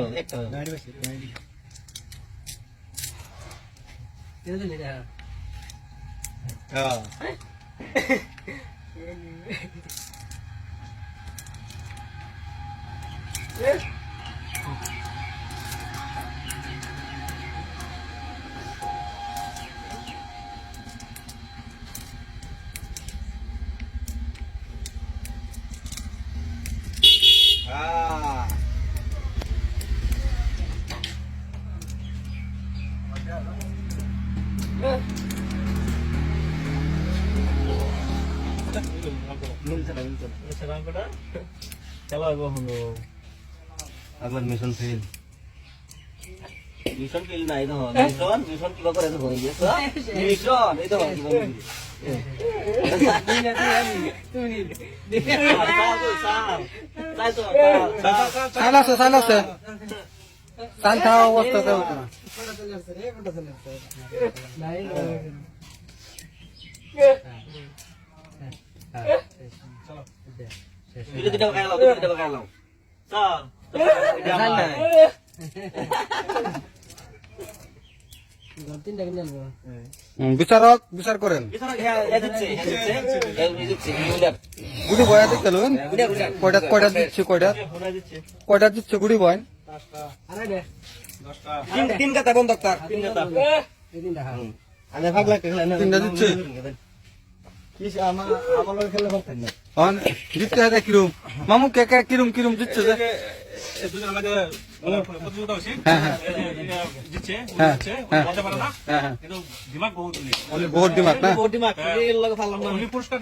একটা গাড়ি বসে গাড়ি কেন দিলে না হ্যাঁ মিশন ফেল নাই তো মিশন কিবা করে তো হয়ে গেছে মিশন এই তো বিচারক বিচার করেন গুড়ি বয়া দিচ্ছে কয়টা দিচ্ছে কয়টা দিচ্ছে গুড়ি বয় তিন কাতা বন্ধ তিনটা দিচ্ছে দিতে হয় কিরম মামু কে কে কিরম কিরম দিচ্ছে যে বহুত দিমাগ না পুরস্কার